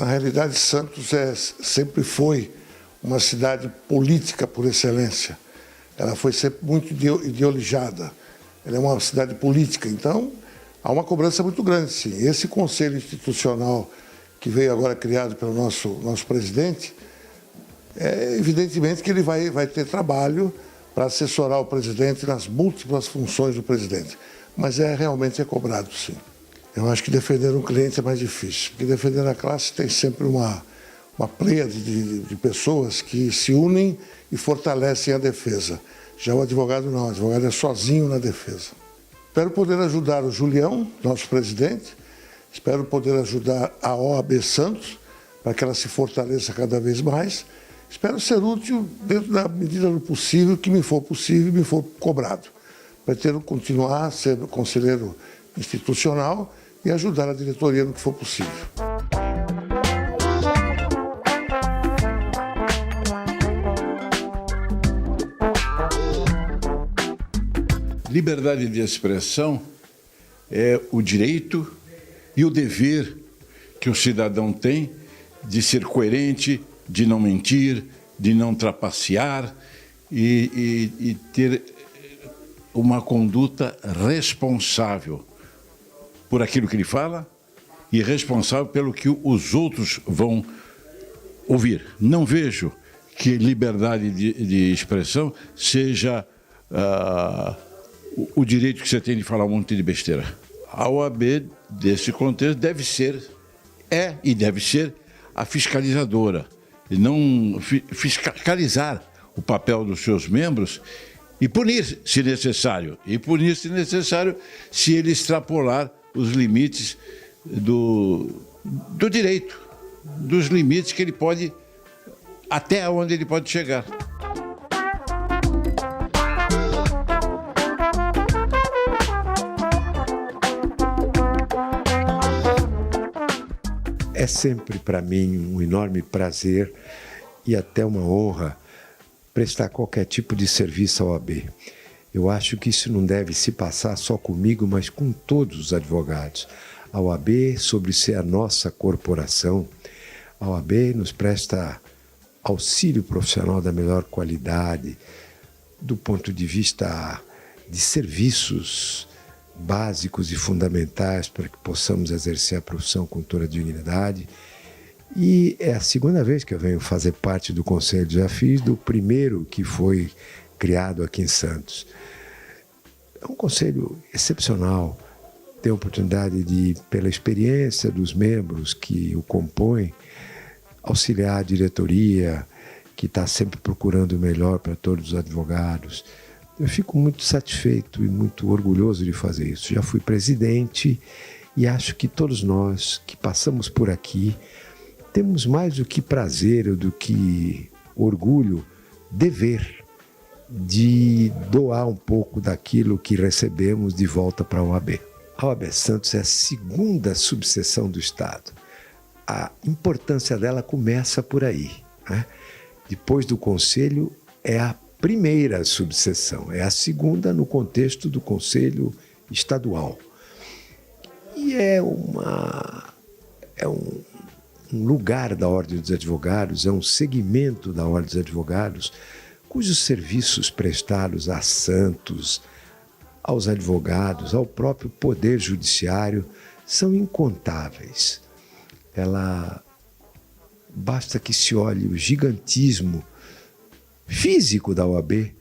realidade, Santos sempre foi uma cidade política por excelência. Ela foi sempre muito ideologizada. Ela é uma cidade política, então há uma cobrança muito grande, sim. Esse conselho institucional que veio agora criado pelo nosso presidente, evidentemente que ele vai ter trabalho para assessorar o presidente nas múltiplas funções do presidente. Mas realmente é cobrado, sim. Eu acho que defender um cliente é mais difícil, porque defender a classe tem sempre uma pleiade de pessoas que se unem e fortalecem a defesa. Já o advogado não, o advogado é sozinho na defesa. Espero poder ajudar o Julião, nosso presidente, espero poder ajudar a OAB Santos, para que ela se fortaleça cada vez mais. Espero ser útil dentro da medida do possível, que me for possível e me for cobrado. Pretendo continuar a ser conselheiro institucional e ajudar a diretoria no que for possível. Liberdade de expressão é o direito e o dever que o cidadão tem de ser coerente, de não mentir, de não trapacear e ter uma conduta responsável por aquilo que ele fala e responsável pelo que os outros vão ouvir. Não vejo que liberdade de expressão seja o direito que você tem de falar um monte de besteira. A OAB, desse contexto, deve ser a fiscalizadora, e não fiscalizar o papel dos seus membros e punir, se necessário. E punir, se necessário, se ele extrapolar os limites do direito, dos limites que ele pode, até onde ele pode chegar. É sempre para mim um enorme prazer e até uma honra prestar qualquer tipo de serviço à OAB. Eu acho que isso não deve se passar só comigo, mas com todos os advogados. A OAB, sobre ser a nossa corporação, a OAB nos presta auxílio profissional da melhor qualidade, do ponto de vista de serviços básicos e fundamentais para que possamos exercer a profissão com toda a dignidade. E é a segunda vez que eu venho fazer parte do Conselho. Já fiz do primeiro que foi criado aqui em Santos. É um conselho excepcional. Tenho a oportunidade de, pela experiência dos membros que o compõem, auxiliar a diretoria, que está sempre procurando o melhor para todos os advogados. Eu fico muito satisfeito e muito orgulhoso de fazer isso. Já fui presidente e acho que todos nós que passamos por aqui temos mais do que prazer ou do que orgulho, dever de doar um pouco daquilo que recebemos de volta para a OAB. A OAB Santos é a segunda subseção do Estado. A importância dela começa por aí, né? Depois do Conselho é a primeira subseção, é a segunda no contexto do Conselho Estadual. E é um lugar da Ordem dos Advogados, é um segmento da Ordem dos Advogados, cujos serviços prestados a Santos, aos advogados, ao próprio Poder Judiciário, são incontáveis. Basta que se olhe o gigantismo físico da OAB,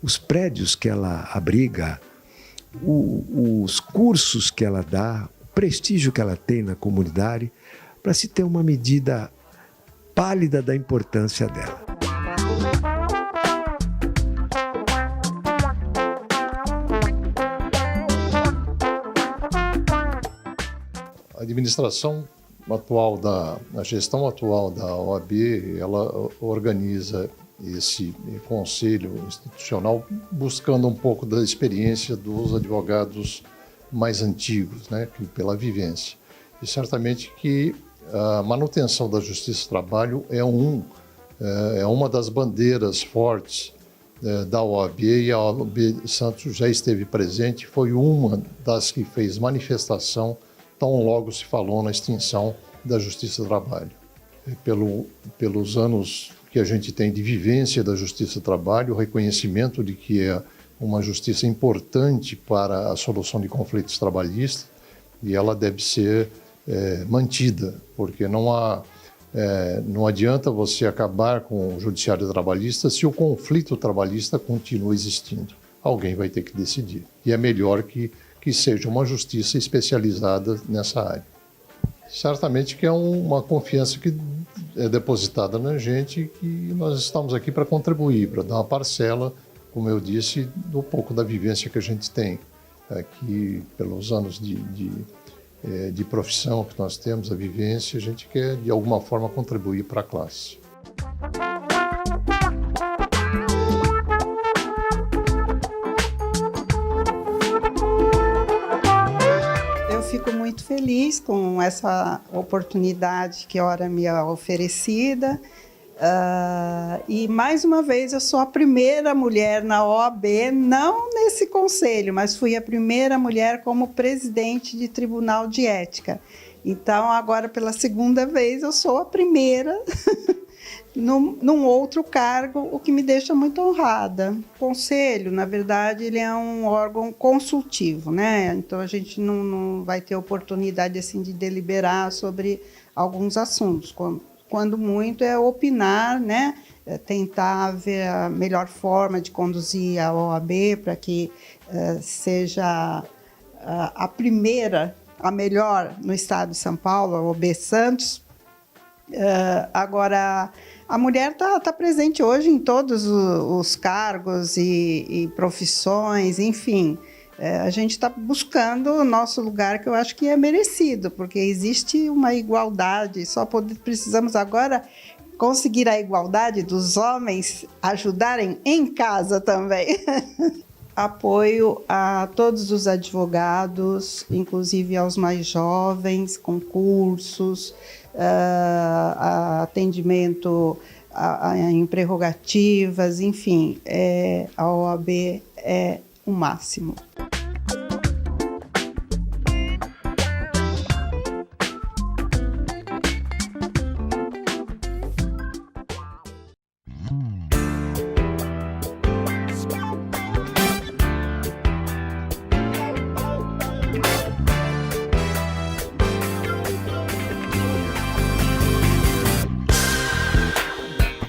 os prédios que ela abriga, os cursos que ela dá, o prestígio que ela tem na comunidade, para se ter uma medida pálida da importância dela. A administração atual a gestão atual da OAB, ela organiza esse conselho institucional buscando um pouco da experiência dos advogados mais antigos, né, pela vivência. E certamente que a manutenção da Justiça do Trabalho é uma das bandeiras fortes da OAB, e a OAB Santos já esteve presente, foi uma das que fez manifestação tão logo se falou na extinção da Justiça do Trabalho. pelos anos que a gente tem de vivência da Justiça do Trabalho, o reconhecimento de que é uma justiça importante para a solução de conflitos trabalhistas, e ela deve ser mantida, porque não adianta você acabar com o judiciário trabalhista se o conflito trabalhista continua existindo. Alguém vai ter que decidir. E é melhor que seja uma justiça especializada nessa área. Certamente que é uma confiança que é depositada na gente, e nós estamos aqui para contribuir, para dar uma parcela, como eu disse, do pouco da vivência que a gente tem aqui, pelos anos de profissão que nós temos, a vivência, a gente quer de alguma forma contribuir para a classe. Fico muito feliz com essa oportunidade que ora me é oferecida. E, mais uma vez, eu sou a primeira mulher na OAB, não nesse conselho, mas fui a primeira mulher como presidente de tribunal de ética. Então, agora, pela segunda vez, eu sou a primeira num outro cargo, o que me deixa muito honrada. O conselho, na verdade, ele é um órgão consultivo, né? Então, a gente não vai ter oportunidade assim, de deliberar sobre alguns assuntos. Quando muito é opinar, né? Tentar ver a melhor forma de conduzir a OAB para que seja a primeira, a melhor no estado de São Paulo, a OAB Santos. Agora, a mulher está presente hoje em todos os cargos e profissões, enfim. A gente está buscando o nosso lugar, que eu acho que é merecido, porque existe uma igualdade, precisamos agora conseguir a igualdade dos homens ajudarem em casa também. Apoio a todos os advogados, inclusive aos mais jovens, com cursos, atendimento em prerrogativas, enfim, a OAB é o máximo.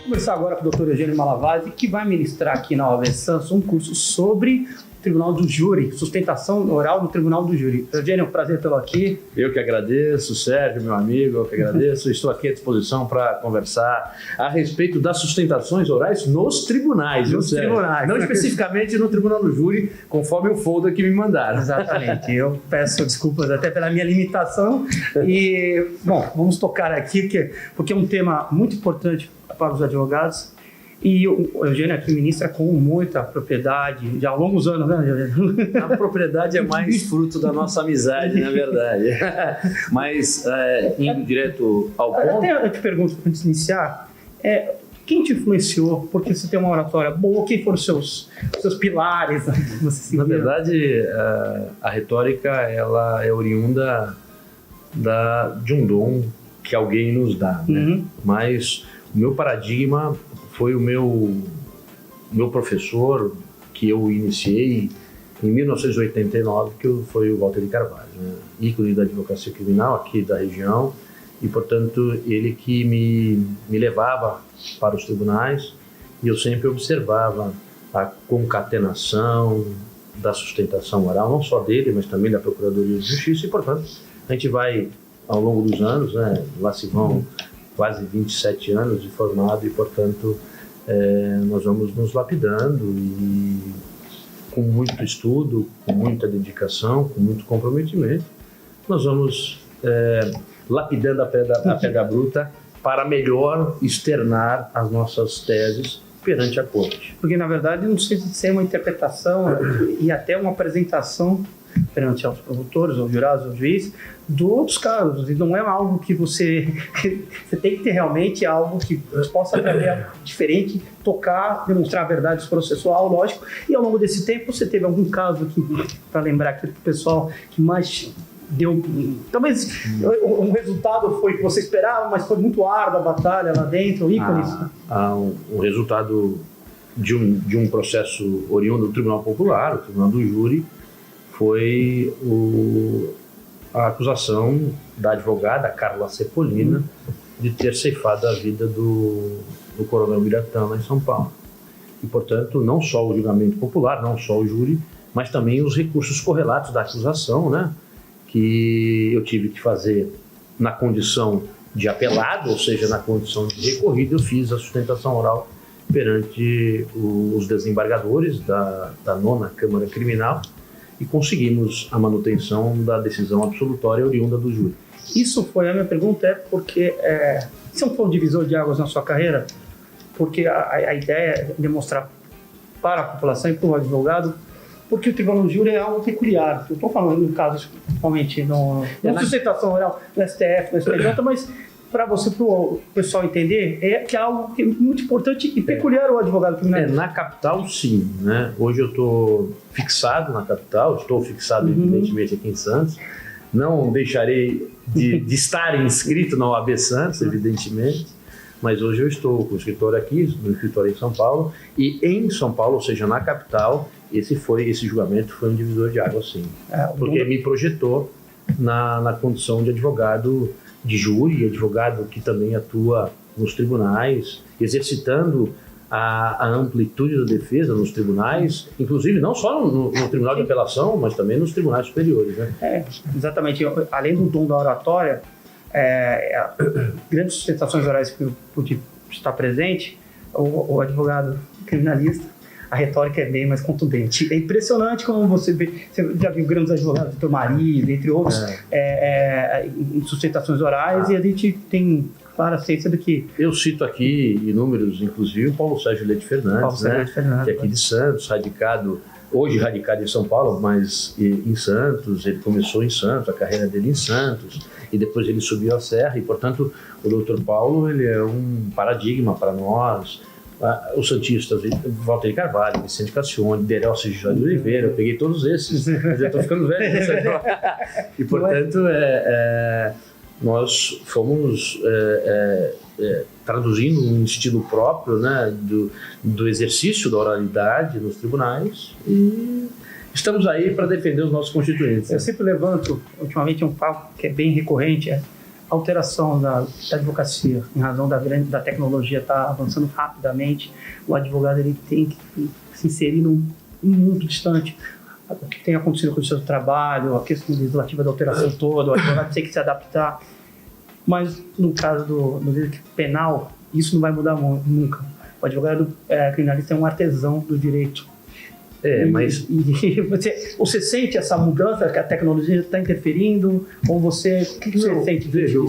Conversar agora com o Dr. Eugênio Malavasi, que vai ministrar aqui na OAB Santos um curso sobre o Tribunal do Júri, sustentação oral no Tribunal do Júri. Eugênio, é um prazer tê-lo aqui. Eu que agradeço, Sérgio, meu amigo, eu que agradeço. Estou aqui à disposição para conversar a respeito das sustentações orais nos tribunais. Nos tribunais. Não especificamente no Tribunal do Júri, conforme o folder que me mandaram. Exatamente. Eu peço desculpas até pela minha limitação. E, bom, vamos tocar aqui, porque é um tema muito importante para os advogados. E o Eugênio aqui ministra com muita propriedade, já há longos anos, né, Eugênio? A propriedade é mais fruto da nossa amizade, na verdade. Mas, indo direto ao ponto... Até eu te pergunto, antes de iniciar, quem te influenciou? Porque você tem uma oratória boa, quem foram os seus pilares? Na verdade, a retórica ela é oriunda de um dom que alguém nos dá, né? Uhum. Mas o meu paradigma foi o meu professor, que eu iniciei em 1989, que foi o Walter de Carvalho, né? Ícone da advocacia criminal aqui da região, e, portanto, ele que me levava para os tribunais, e eu sempre observava a concatenação da sustentação oral, não só dele, mas também da Procuradoria de Justiça, e, portanto, a gente vai, ao longo dos anos, né, lá se vão quase 27 anos de formado, e, portanto, nós vamos nos lapidando, e com muito estudo, com muita dedicação, com muito comprometimento, nós vamos lapidando a pedra bruta para melhor externar as nossas teses perante a corte. Porque, na verdade, não precisa de ser uma interpretação e até uma apresentação perante aos promotores, aos jurados, aos juízes, dos casos. E não é algo que você tem que ter realmente algo que possa aprender diferente, tocar, demonstrar a verdade processual, lógico. E ao longo desse tempo, você teve algum caso aqui, para lembrar aqui para o pessoal, que mais deu... Talvez o resultado foi o que você esperava, mas foi muito árdua a batalha lá dentro, ícones. Um resultado de um processo oriundo do Tribunal Popular, o Tribunal do Júri, foi a acusação da advogada Carla Cepolina de ter ceifado a vida do Coronel Biratã lá em São Paulo. E, portanto, não só o julgamento popular, não só o júri, mas também os recursos correlatos da acusação, né, que eu tive que fazer na condição de apelado, ou seja, na condição de recorrido. Eu fiz a sustentação oral perante os desembargadores da 9ª Câmara Criminal e conseguimos a manutenção da decisão absolutória oriunda do júri. Isso foi a minha pergunta, porque isso foi um divisor de águas na sua carreira, porque a ideia é demonstrar para a população e para o advogado, porque o tribunal do júri é algo peculiar. Eu estou falando no caso, principalmente na sustentação oral do STF, do STJ, mas para você, para o pessoal entender, que é algo que é muito importante e peculiar ao advogado criminalista. Na capital, sim, né? Hoje eu estou fixado na capital, estou fixado evidentemente aqui em Santos. Não deixarei de estar inscrito na OAB Santos, evidentemente, mas hoje eu estou com o escritório aqui, no escritório em São Paulo, e em São Paulo, ou seja, na capital, esse julgamento foi um divisor de águas, sim, porque me projetou na condição de advogado de júri, advogado que também atua nos tribunais, exercitando a amplitude da defesa nos tribunais, inclusive não só no Tribunal de Apelação, mas também nos tribunais superiores, né? Exatamente. Além do dom da oratória, grandes sustentações orais que eu pude estar presente, o advogado criminalista, a retórica é bem mais contundente. É impressionante como você vê, você já viu grandes advogados, Dr. Mariz, entre outros, em sustentações orais, e a gente tem clara ciência do que... Eu cito aqui inúmeros, inclusive o Paulo Sérgio Leite Fernandes, que é aqui de Santos, hoje radicado em São Paulo, mas em Santos. Ele começou em Santos, a carreira dele em Santos, e depois ele subiu a serra, e portanto o Dr. Paulo ele é um paradigma para nós. Os santistas, Walter de Carvalho, Vicente Cassione, Derelcio José de Oliveira, eu peguei todos esses, já estou ficando velho. E portanto nós fomos traduzindo um estilo próprio, né, do exercício da oralidade nos tribunais, e estamos aí para defender os nossos constituintes. Eu sempre levanto, ultimamente, um papo que é bem recorrente, a alteração da advocacia, em razão da tecnologia estar avançando rapidamente. O advogado ele tem que se inserir num mundo distante. O que tem acontecido com o seu trabalho, a questão legislativa da alteração toda, o advogado tem que se adaptar. Mas no caso do direito penal, isso não vai mudar nunca. O advogado criminalista é um artesão do direito. Mas você sente essa mudança que a tecnologia está interferindo? Ou o que você sente? Veja,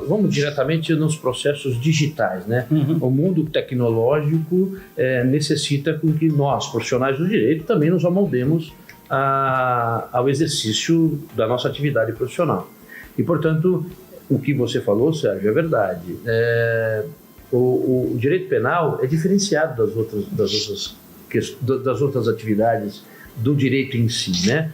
vamos diretamente nos processos digitais, né? O mundo tecnológico necessita com que nós, profissionais do direito, também nos amoldemos ao exercício da nossa atividade profissional. E, portanto, o que você falou, Sérgio, é verdade. O direito penal é diferenciado das outras atividades do direito em si, né?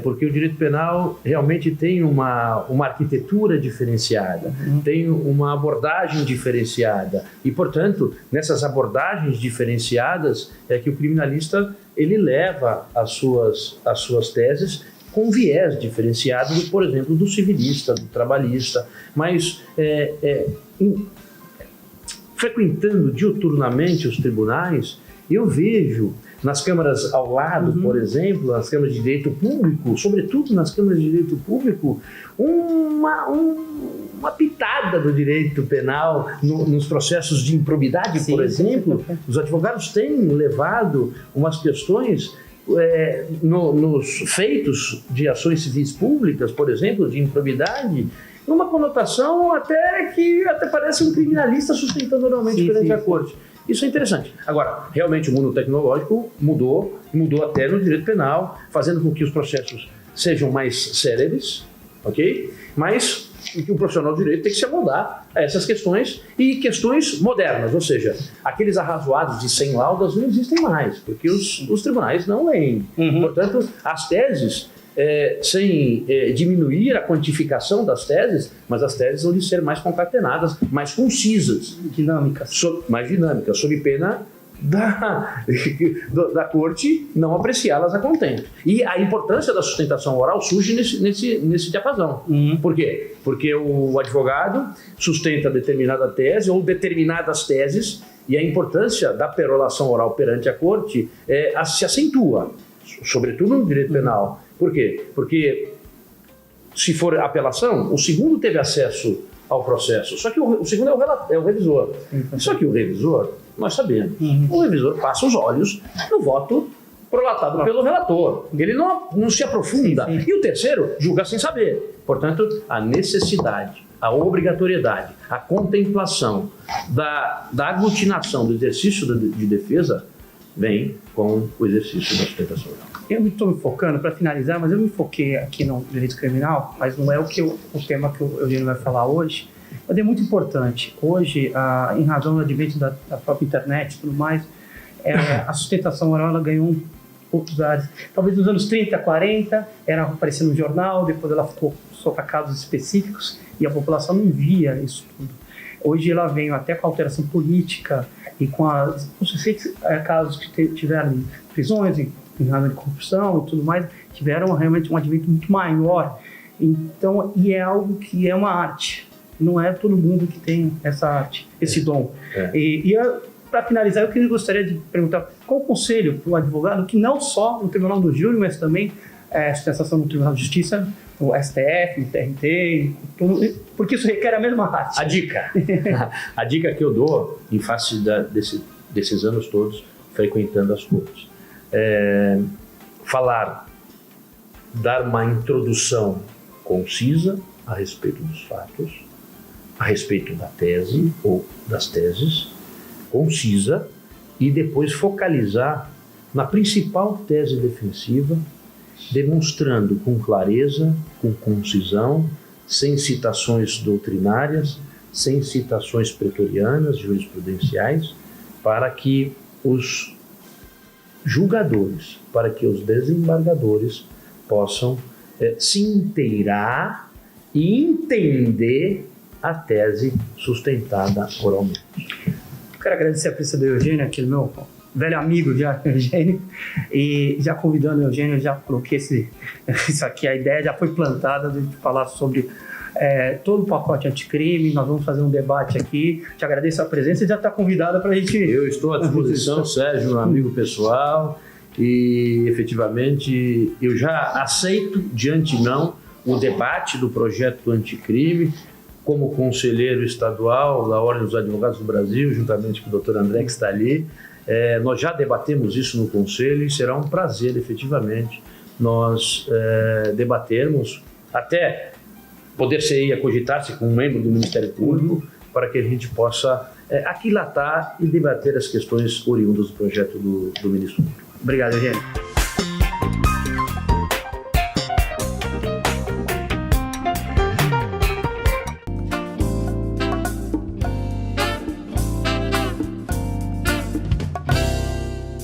Porque o direito penal realmente tem uma arquitetura diferenciada, tem uma abordagem diferenciada, e, portanto, nessas abordagens diferenciadas é que o criminalista ele leva as suas teses com viés diferenciado, por exemplo, do civilista, do trabalhista, mas frequentando diuturnamente os tribunais, eu vejo nas câmaras ao lado, por exemplo, nas câmaras de direito público, sobretudo nas câmaras de direito público, uma pitada do direito penal nos processos de improbidade, por exemplo. Os advogados têm levado umas questões nos feitos de ações civis públicas, por exemplo, de improbidade, numa conotação até parece um criminalista sustentando oralmente perante a corte. Isso é interessante. Agora, realmente o mundo tecnológico mudou até no direito penal, fazendo com que os processos sejam mais céleres, ok? Mas que o profissional de direito tem que se amoldar a essas questões, e questões modernas, ou seja, aqueles arrazoados de 100 laudas não existem mais, porque os tribunais não leem. Portanto, as teses sem diminuir a quantificação das teses, mas as teses vão de ser mais concatenadas, mais concisas, mais dinâmicas, sob pena da corte não apreciá-las a contento. E a importância da sustentação oral surge nesse diapasão. Por quê? Porque o advogado sustenta determinada tese ou determinadas teses, e a importância da perolação oral perante a corte se acentua, sobretudo no direito penal. Por quê? Porque se for apelação, o segundo teve acesso ao processo, só que o segundo é o revisor. Só que o revisor, nós sabemos, o revisor passa os olhos no voto prolatado pelo relator. Ele não se aprofunda. E o terceiro julga sem saber. Portanto, a necessidade, a obrigatoriedade, a contemplação da aglutinação do exercício de defesa vem com o exercício da sustentação oral. Eu estou me focando, para finalizar, mas eu me foquei aqui no direito criminal, mas não é o tema que o Eugênio vai falar hoje, mas é muito importante. Hoje, em razão do advento da própria internet e tudo mais, a sustentação oral ela ganhou outros áreas. Talvez nos anos 30, 40, era aparecendo no jornal, depois ela ficou só para casos específicos e a população não via isso tudo. Hoje ela veio até com a alteração política e com os suceitos casos que tiveram prisões em razão de corrupção e tudo mais, tiveram realmente um advento muito maior. Então, e é algo que é uma arte. Não é todo mundo que tem essa arte, esse dom. Para finalizar, eu gostaria de perguntar qual o conselho para o advogado que não só no Tribunal do Júri, mas também sustentação no Tribunal de Justiça, no STF, no TRT, porque isso requer a mesma arte. A dica que eu dou em face desses anos todos frequentando as cortes dar uma introdução concisa a respeito dos fatos, a respeito da tese ou das teses, concisa, e depois focalizar na principal tese defensiva, demonstrando com clareza, com concisão, sem citações doutrinárias, sem citações pretorianas, jurisprudenciais, para que os julgadores, para que os desembargadores possam se inteirar e entender a tese sustentada oralmente. Quero agradecer a presença do Eugênio, aquele meu velho amigo já, Eugênio, e já convidando o Eugênio, já coloquei isso aqui, a ideia já foi plantada de falar sobre todo o pacote anticrime. Nós vamos fazer um debate aqui. Te agradeço a presença e já está convidada para a gente... Eu estou à disposição, Sérgio, um amigo pessoal, e efetivamente eu já aceito de antemão o debate do projeto do anticrime como conselheiro estadual da Ordem dos Advogados do Brasil, juntamente com o Dr. André, que está ali. Nós já debatemos isso no Conselho e será um prazer, efetivamente, nós debatermos, até poder-se cogitar-se com um membro do Ministério Público, para que a gente possa aquilatar e debater as questões oriundas do projeto do Ministro Público. Obrigado, Eugênio.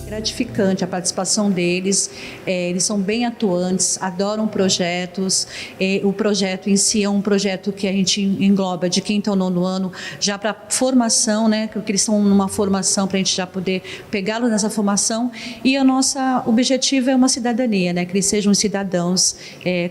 Gratificante a participação deles, eles são bem atuantes, adoram projetos, o projeto em si é um projeto que a gente engloba de quinto ao nono ano, já para formação, né, porque eles estão numa formação para a gente já poder pegá-los nessa formação, e o nosso objetivo é uma cidadania, né, que eles sejam cidadãos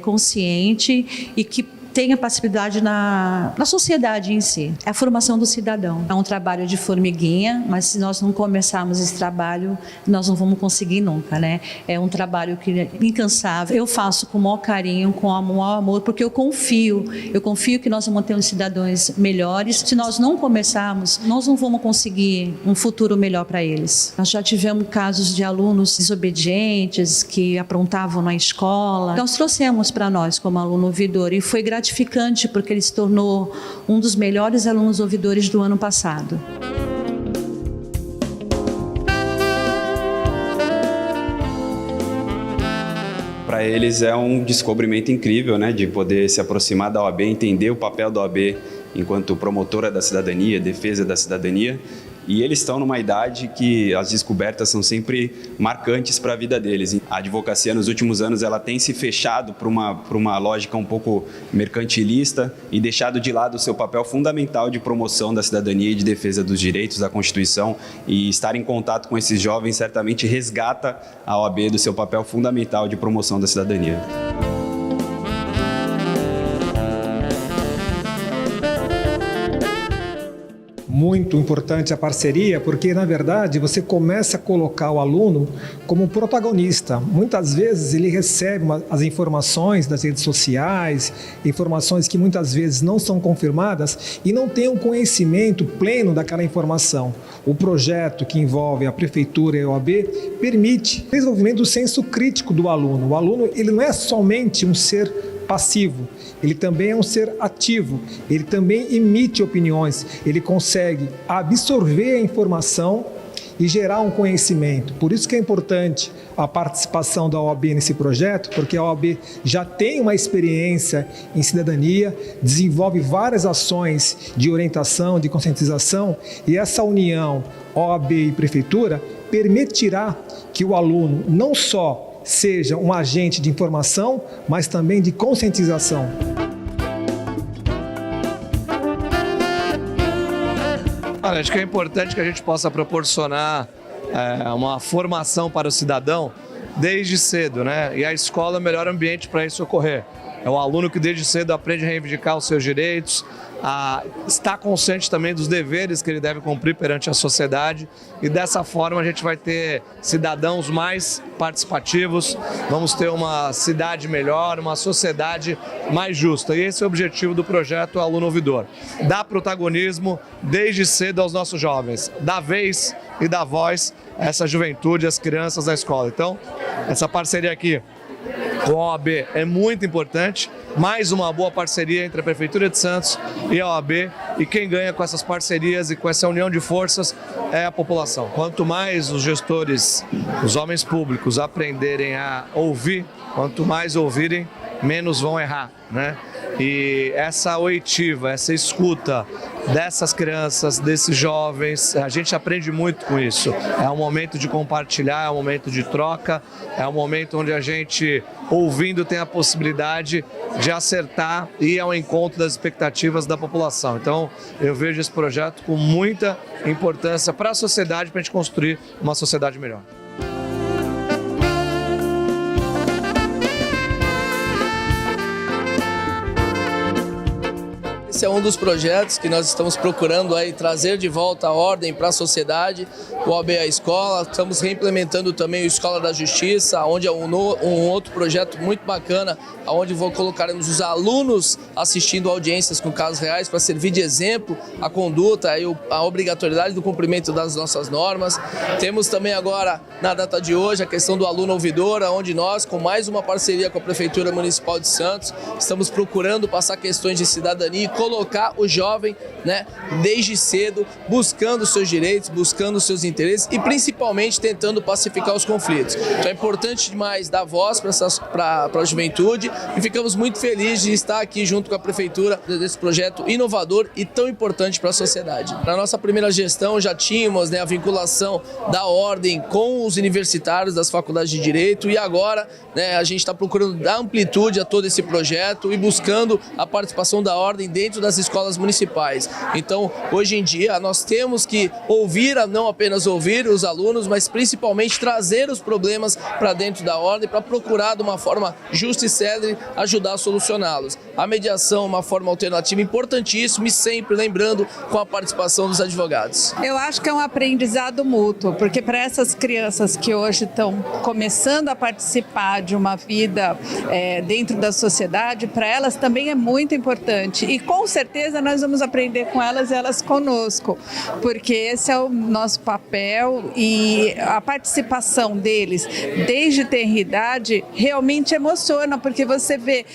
conscientes e que tenha passividade na sociedade em si. É a formação do cidadão. É um trabalho de formiguinha, mas se nós não começarmos esse trabalho, nós não vamos conseguir nunca, né? É um trabalho que é incansável. Eu faço com o maior carinho, com o maior amor, porque eu confio que nós vamos ter uns cidadãos melhores. Se nós não começarmos, nós não vamos conseguir um futuro melhor para eles. Nós já tivemos casos de alunos desobedientes que aprontavam na escola. Nós trouxemos para nós como aluno ouvidor e foi gratificante porque ele se tornou um dos melhores alunos ouvidores do ano passado. Para eles é um descobrimento incrível, né, de poder se aproximar da OAB, entender o papel da OAB enquanto promotora da cidadania, defesa da cidadania, e eles estão numa idade que as descobertas são sempre marcantes para a vida deles. A advocacia nos últimos anos ela tem se fechado para uma lógica um pouco mercantilista e deixado de lado o seu papel fundamental de promoção da cidadania e de defesa dos direitos da Constituição, e estar em contato com esses jovens certamente resgata a OAB do seu papel fundamental de promoção da cidadania. Muito importante a parceria, porque, na verdade, você começa a colocar o aluno como protagonista. Muitas vezes ele recebe as informações das redes sociais, informações que muitas vezes não são confirmadas e não tem um conhecimento pleno daquela informação. O projeto que envolve a Prefeitura e a OAB permite o desenvolvimento do senso crítico do aluno. O aluno ele não é somente um ser passivo, ele também é um ser ativo, ele também emite opiniões, ele consegue absorver a informação e gerar um conhecimento. Por isso que é importante a participação da OAB nesse projeto, porque a OAB já tem uma experiência em cidadania, desenvolve várias ações de orientação, de conscientização, e essa união OAB e Prefeitura permitirá que o aluno não só seja um agente de informação, mas também de conscientização. Olha, acho que é importante que a gente possa proporcionar uma formação para o cidadão desde cedo, né? E a escola é o melhor ambiente para isso ocorrer. É o aluno que desde cedo aprende a reivindicar os seus direitos, está consciente também dos deveres que ele deve cumprir perante a sociedade, e dessa forma a gente vai ter cidadãos mais participativos, vamos ter uma cidade melhor, uma sociedade mais justa, e esse é o objetivo do projeto Aluno Ouvidor: dar protagonismo desde cedo aos nossos jovens, dar vez e dar voz a essa juventude, às crianças da escola. Então, essa parceria aqui com a OAB é muito importante, mais uma boa parceria entre a Prefeitura de Santos e a OAB, e quem ganha com essas parcerias e com essa união de forças é a população. Quanto mais os gestores, os homens públicos aprenderem a ouvir, quanto mais ouvirem, menos vão errar, né? E essa oitiva, essa escuta dessas crianças, desses jovens, a gente aprende muito com isso. É um momento de compartilhar, é um momento de troca, é um momento onde a gente, ouvindo, tem a possibilidade de acertar e ir ao encontro das expectativas da população. Então, eu vejo esse projeto com muita importância para a sociedade, para a gente construir uma sociedade melhor. Esse é um dos projetos que nós estamos procurando aí trazer de volta a ordem para a sociedade, o OAB à escola. Estamos reimplementando também o Escola da Justiça, onde é um outro projeto muito bacana, onde colocaremos os alunos assistindo audiências com casos reais para servir de exemplo a conduta e a obrigatoriedade do cumprimento das nossas normas. Temos também agora, na data de hoje, a questão do aluno ouvidor, onde nós, com mais uma parceria com a Prefeitura Municipal de Santos, estamos procurando passar questões de cidadania e colocar o jovem, né, desde cedo, buscando seus direitos, buscando seus interesses e principalmente tentando pacificar os conflitos. Então é importante demais dar voz para a juventude, e ficamos muito felizes de estar aqui junto com a Prefeitura desse projeto inovador e tão importante para a sociedade. Na nossa primeira gestão já tínhamos, né, a vinculação da ordem com os universitários das faculdades de Direito, e agora, né, a gente está procurando dar amplitude a todo esse projeto e buscando a participação da ordem dentro das escolas municipais. Então, hoje em dia, nós temos que ouvir, não apenas ouvir os alunos, mas principalmente trazer os problemas para dentro da ordem, para procurar de uma forma justa e célere ajudar a solucioná-los. A mediação é uma forma alternativa importantíssima, e sempre lembrando com a participação dos advogados. Eu acho que é um aprendizado mútuo, porque para essas crianças que hoje estão começando a participar de uma vida dentro da sociedade, para elas também é muito importante, e com certeza nós vamos aprender com elas e elas conosco, porque esse é o nosso papel, e a participação deles desde tenra idade realmente emociona, porque você vê,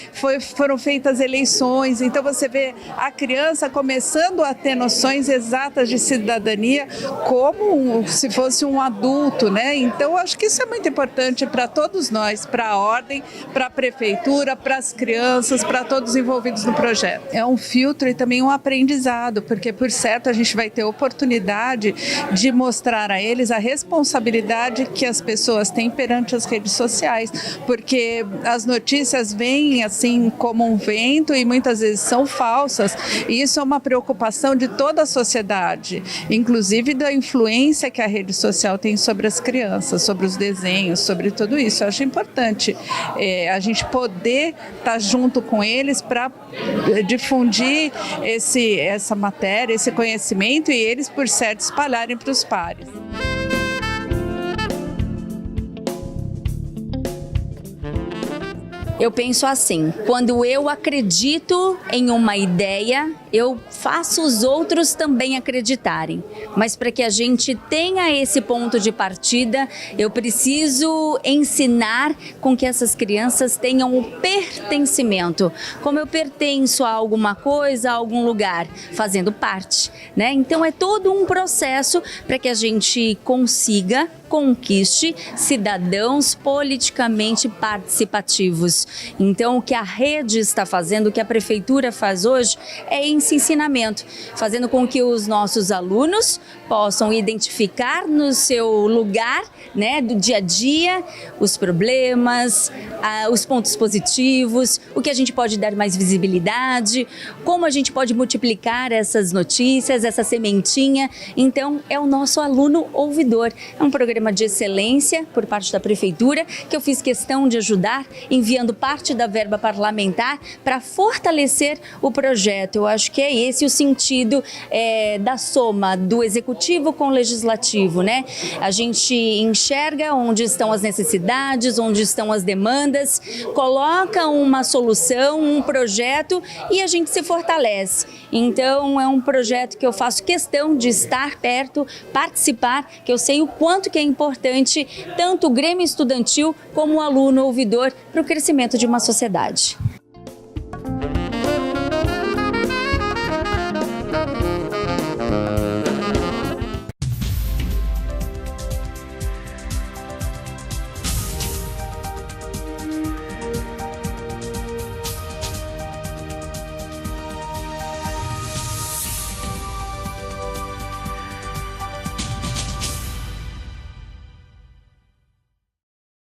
foram feitas essas eleições. Então você vê a criança começando a ter noções exatas de cidadania como se fosse um adulto, né? Então acho que isso é muito importante para todos nós, para a ordem, para a prefeitura, para as crianças, para todos envolvidos no projeto. É um filtro e também um aprendizado, porque por certo a gente vai ter oportunidade de mostrar a eles a responsabilidade que as pessoas têm perante as redes sociais, porque as notícias vêm assim como um vento e muitas vezes são falsas, e isso é uma preocupação de toda a sociedade, inclusive da influência que a rede social tem sobre as crianças, sobre os desenhos, sobre tudo isso. Eu acho importante a gente poder estar junto com eles para difundir essa matéria, esse conhecimento, e eles, por certo, espalharem para os pares. Eu penso assim, quando eu acredito em uma ideia, eu faço os outros também acreditarem. Mas para que a gente tenha esse ponto de partida, eu preciso ensinar com que essas crianças tenham o pertencimento. Como eu pertenço a alguma coisa, a algum lugar, fazendo parte, né? Então é todo um processo para que a gente conquiste cidadãos politicamente participativos. Então, o que a rede está fazendo, o que a prefeitura faz hoje, é esse ensinamento, fazendo com que os nossos alunos possam identificar no seu lugar, né, do dia a dia, os problemas, os pontos positivos, o que a gente pode dar mais visibilidade, como a gente pode multiplicar essas notícias, essa sementinha. Então, é o nosso aluno ouvidor. É um programa de excelência por parte da prefeitura, que eu fiz questão de ajudar, enviando parte da verba parlamentar para fortalecer o projeto. Eu acho que é esse o sentido da soma do executivo com o legislativo, né? A gente enxerga onde estão as necessidades, onde estão as demandas, coloca uma solução, um projeto e a gente se fortalece. Então, é um projeto que eu faço questão de estar perto, participar, que eu sei o quanto que é importante tanto o Grêmio Estudantil como o aluno ouvidor para o crescimento de uma sociedade.